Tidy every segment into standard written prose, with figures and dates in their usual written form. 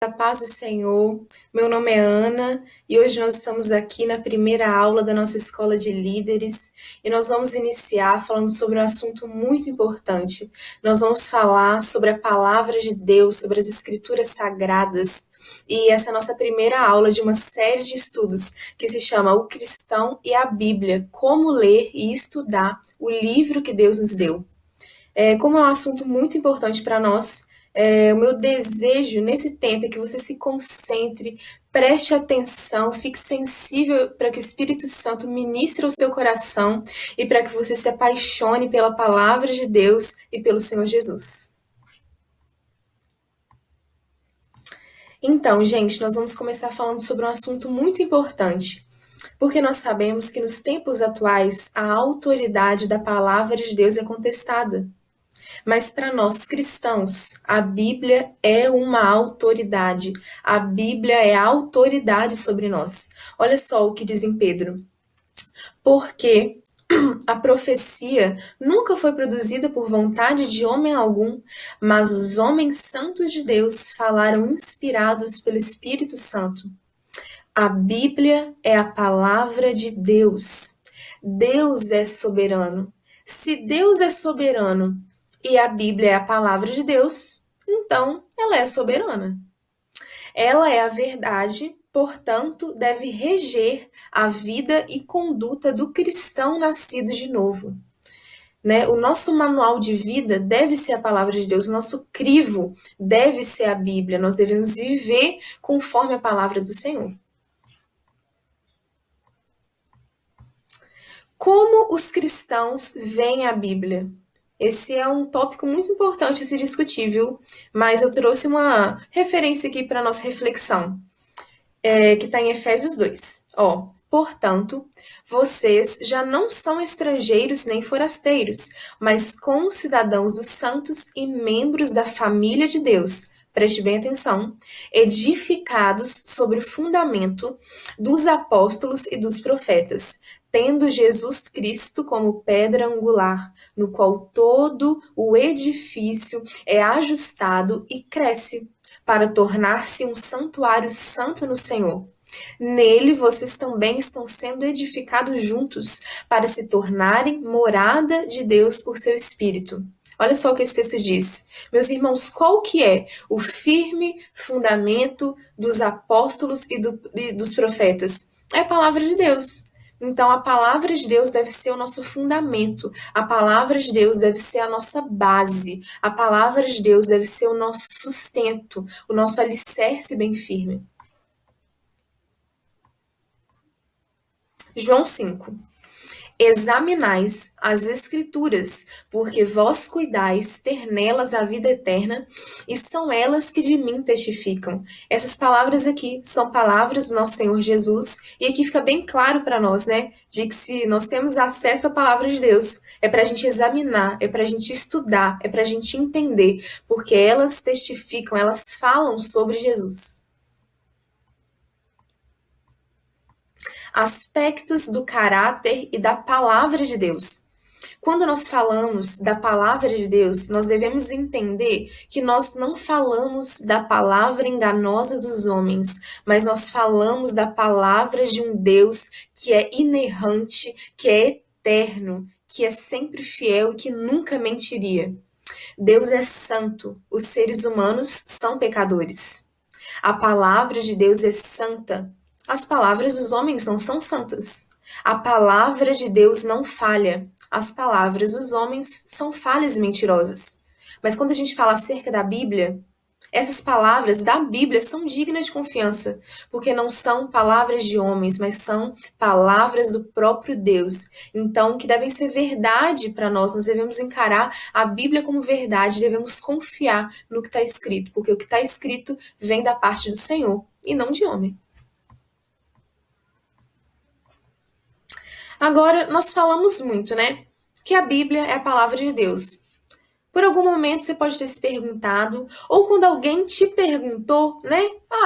A paz do Senhor, meu nome é Ana e hoje nós estamos aqui na primeira aula da nossa escola de líderes e nós vamos iniciar falando sobre um assunto muito importante. Nós vamos falar sobre a palavra de Deus, sobre as escrituras sagradas e essa é a nossa primeira aula de uma série de estudos que se chama O Cristão e a Bíblia, como ler e estudar o livro que Deus nos deu. Como é um assunto muito importante para nós, o meu desejo nesse tempo é que você se concentre, preste atenção, fique sensível para que o Espírito Santo ministre o seu coração e para que você se apaixone pela palavra de Deus e pelo Senhor Jesus. Então, gente, nós vamos começar falando sobre um assunto muito importante, porque nós sabemos que nos tempos atuais a autoridade da palavra de Deus é contestada. Mas para nós cristãos, a Bíblia é uma autoridade. A Bíblia é a autoridade sobre nós. Olha só o que diz em Pedro. Porque a profecia nunca foi produzida por vontade de homem algum, mas os homens santos de Deus falaram inspirados pelo Espírito Santo. A Bíblia é a palavra de Deus. Deus é soberano. Se Deus é soberano e a Bíblia é a palavra de Deus, então ela é soberana. Ela é a verdade, portanto, deve reger a vida e conduta do cristão nascido de novo. Né? O nosso manual de vida deve ser a palavra de Deus, o nosso crivo deve ser a Bíblia. Nós devemos viver conforme a palavra do Senhor. Como os cristãos veem a Bíblia? Esse é um tópico muito importante a se discutir, viu? Mas eu trouxe uma referência aqui para a nossa reflexão, que está em Efésios 2. Portanto, vocês já não são estrangeiros nem forasteiros, mas concidadãos dos santos e membros da família de Deus. Preste bem atenção. Edificados sobre o fundamento dos apóstolos e dos profetas, tendo Jesus Cristo como pedra angular, no qual todo o edifício é ajustado e cresce, para tornar-se um santuário santo no Senhor. Nele vocês também estão sendo edificados juntos para se tornarem morada de Deus por seu Espírito. Olha só o que esse texto diz. Meus irmãos, qual que é o firme fundamento dos apóstolos e dos profetas? É a palavra de Deus. Então, a palavra de Deus deve ser o nosso fundamento. A palavra de Deus deve ser a nossa base. A palavra de Deus deve ser o nosso sustento, o nosso alicerce bem firme. João 5. Examinais as Escrituras, porque vós cuidais ter nelas a vida eterna, e são elas que de mim testificam. Essas palavras aqui são palavras do nosso Senhor Jesus, e aqui fica bem claro para nós, né? De que se nós temos acesso à palavra de Deus, é para a gente examinar, é para a gente estudar, é para a gente entender, porque elas testificam, elas falam sobre Jesus. Aspectos do caráter e da palavra de Deus. Quando nós falamos da palavra de Deus, nós devemos entender que nós não falamos da palavra enganosa dos homens, mas nós falamos da palavra de um Deus que é inerrante, que é eterno, que é sempre fiel e que nunca mentiria. Deus é santo, os seres humanos são pecadores. A palavra de Deus é santa. As palavras dos homens não são santas. A palavra de Deus não falha. As palavras dos homens são falhas e mentirosas. Mas quando a gente fala acerca da Bíblia, essas palavras da Bíblia são dignas de confiança, porque não são palavras de homens, mas são palavras do próprio Deus. Então, que devem ser verdade para nós, nós devemos encarar a Bíblia como verdade, devemos confiar no que está escrito, porque o que está escrito vem da parte do Senhor e não de homem. Agora, nós falamos muito, né? Que a Bíblia é a palavra de Deus. Por algum momento você pode ter se perguntado, ou quando alguém te perguntou, né?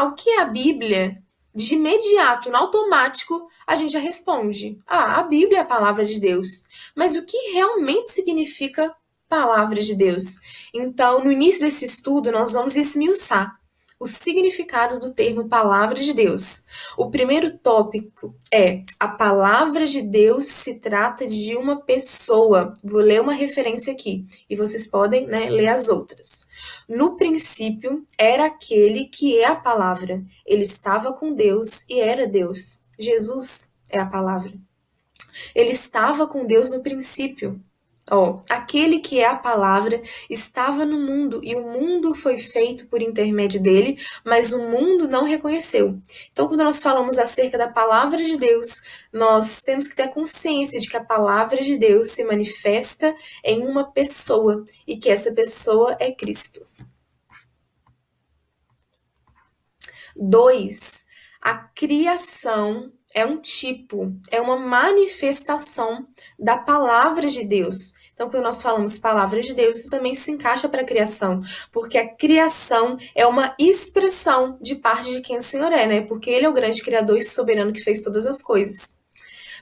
O que é a Bíblia? De imediato, no automático, a gente já responde: a Bíblia é a palavra de Deus. Mas o que realmente significa palavra de Deus? Então, no início desse estudo, nós vamos esmiuçar o significado do termo palavra de Deus. O primeiro tópico é: a palavra de Deus se trata de uma pessoa. Vou ler uma referência aqui e vocês podem, ler as outras. No princípio era aquele que é a palavra. Ele estava com Deus e era Deus. Jesus é a palavra. Ele estava com Deus no princípio. Aquele que é a palavra estava no mundo e o mundo foi feito por intermédio dele, mas o mundo não reconheceu. Então, quando nós falamos acerca da palavra de Deus, nós temos que ter consciência de que a palavra de Deus se manifesta em uma pessoa e que essa pessoa é Cristo. 2. A criação é um tipo, é uma manifestação da palavra de Deus. Então, quando nós falamos palavra de Deus, isso também se encaixa para a criação, porque a criação é uma expressão de parte de quem o Senhor é, né? Porque Ele é o grande Criador e soberano que fez todas as coisas.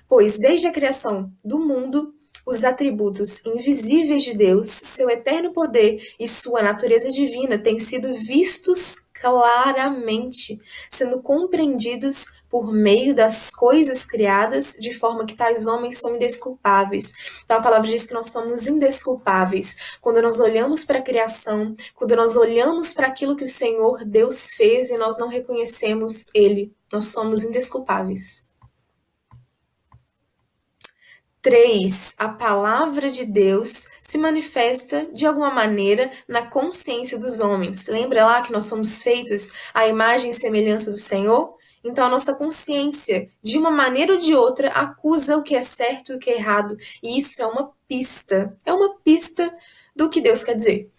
Pois desde a criação do mundo, os atributos invisíveis de Deus, seu eterno poder e sua natureza divina têm sido vistos claramente, sendo compreendidos por meio das coisas criadas, de forma que tais homens são indesculpáveis. Então a palavra diz que nós somos indesculpáveis. Quando nós olhamos para a criação, quando nós olhamos para aquilo que o Senhor Deus fez e nós não reconhecemos Ele, nós somos indesculpáveis. 3. A palavra de Deus se manifesta de alguma maneira na consciência dos homens. Lembra lá que nós somos feitos à imagem e semelhança do Senhor? Então a nossa consciência, de uma maneira ou de outra, acusa o que é certo e o que é errado. E isso é uma pista. É uma pista do que Deus quer dizer.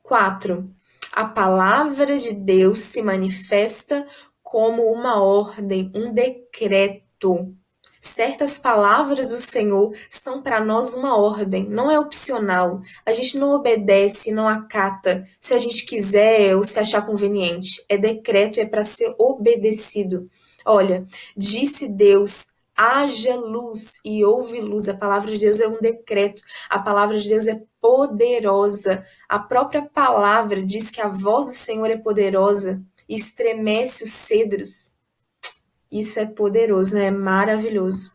4. A palavra de Deus se manifesta como uma ordem, um decreto. Certas palavras do Senhor são para nós uma ordem, não é opcional. A gente não obedece, não acata se a gente quiser ou se achar conveniente. É decreto, é para ser obedecido. Olha, disse Deus: haja luz e houve luz. A palavra de Deus é um decreto. A palavra de Deus é poderosa. A própria palavra diz que a voz do Senhor é poderosa e estremece os cedros. Isso é poderoso, né? É maravilhoso.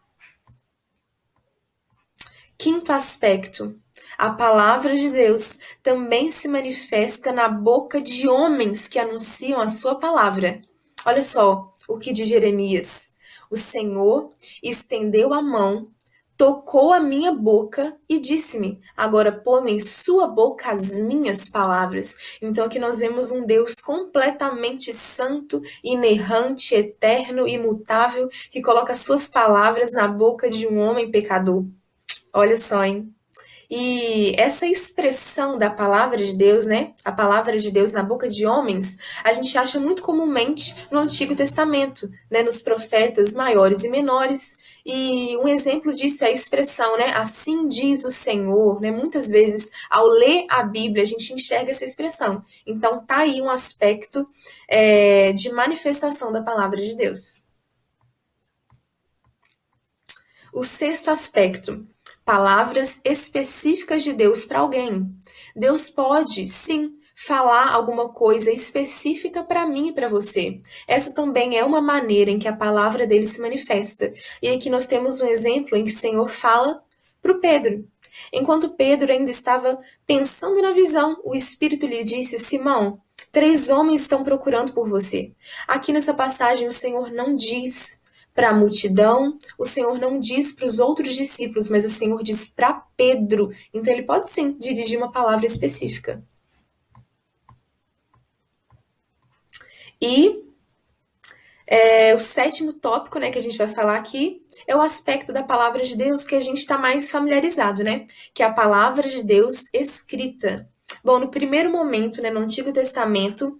5º aspecto. A palavra de Deus também se manifesta na boca de homens que anunciam a sua palavra. Olha só o que diz Jeremias. O Senhor estendeu a mão, tocou a minha boca e disse-me: agora põe em sua boca as minhas palavras. Então aqui nós vemos um Deus completamente santo, inerrante, eterno, imutável, que coloca suas palavras na boca de um homem pecador. Olha só, hein? E essa expressão da palavra de Deus, né? A palavra de Deus na boca de homens, a gente acha muito comumente no Antigo Testamento, né? Nos profetas maiores e menores. E um exemplo disso é a expressão, né? Assim diz o Senhor, né? Muitas vezes, ao ler a Bíblia, a gente enxerga essa expressão. Então, tá aí um aspecto de manifestação da palavra de Deus. O 6º aspecto. Palavras específicas de Deus para alguém. Deus pode, sim, falar alguma coisa específica para mim e para você. Essa também é uma maneira em que a palavra dele se manifesta. E aqui nós temos um exemplo em que o Senhor fala para o Pedro. Enquanto Pedro ainda estava pensando na visão, o Espírito lhe disse: Simão, 3 homens estão procurando por você. Aqui nessa passagem o Senhor não diz para a multidão, o Senhor não diz para os outros discípulos, mas o Senhor diz para Pedro. Então ele pode sim dirigir uma palavra específica. E o 7º tópico, né, que a gente vai falar aqui é o aspecto da palavra de Deus que a gente está mais familiarizado, né? Que é a palavra de Deus escrita. Bom, no primeiro momento, né, no Antigo Testamento,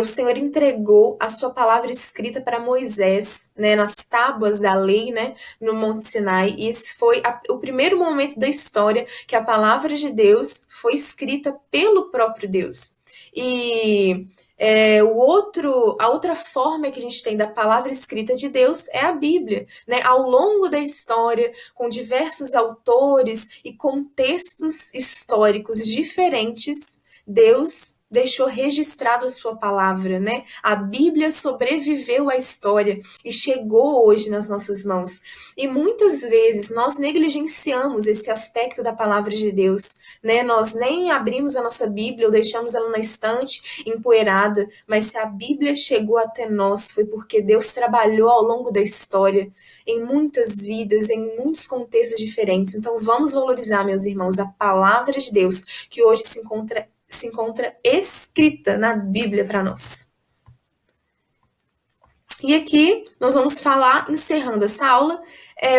o Senhor entregou a sua palavra escrita para Moisés, né, nas tábuas da lei, né, no Monte Sinai. E esse foi o primeiro momento da história que a palavra de Deus foi escrita pelo próprio Deus. E a outra forma que a gente tem da palavra escrita de Deus é a Bíblia, né? Ao longo da história, com diversos autores e contextos históricos diferentes, Deus deixou registrado a sua palavra, né? A Bíblia sobreviveu à história e chegou hoje nas nossas mãos. E muitas vezes nós negligenciamos esse aspecto da palavra de Deus, né? Nós nem abrimos a nossa Bíblia ou deixamos ela na estante empoeirada, mas se a Bíblia chegou até nós foi porque Deus trabalhou ao longo da história, em muitas vidas, em muitos contextos diferentes. Então vamos valorizar, meus irmãos, a palavra de Deus que hoje se encontra escrita na Bíblia para nós. E aqui nós vamos falar, encerrando essa aula,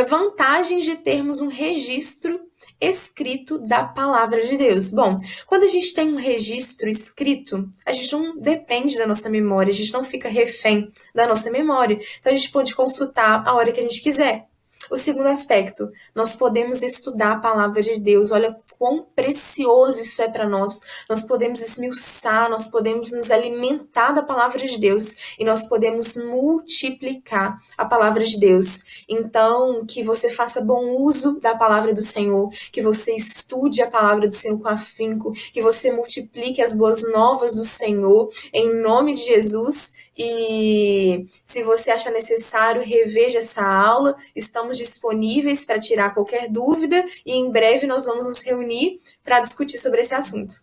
vantagens de termos um registro escrito da palavra de Deus. Bom, quando a gente tem um registro escrito, a gente não depende da nossa memória, a gente não fica refém da nossa memória. Então a gente pode consultar a hora que a gente quiser. O segundo aspecto, nós podemos estudar a palavra de Deus. Olha quão precioso isso é para nós. Nós podemos esmiuçar, nós podemos nos alimentar da palavra de Deus e nós podemos multiplicar a palavra de Deus. Então, que você faça bom uso da palavra do Senhor, que você estude a palavra do Senhor com afinco, que você multiplique as boas novas do Senhor, em nome de Jesus. E se você acha necessário, reveja essa aula. Estamos disponíveis para tirar qualquer dúvida e em breve nós vamos nos reunir para discutir sobre esse assunto.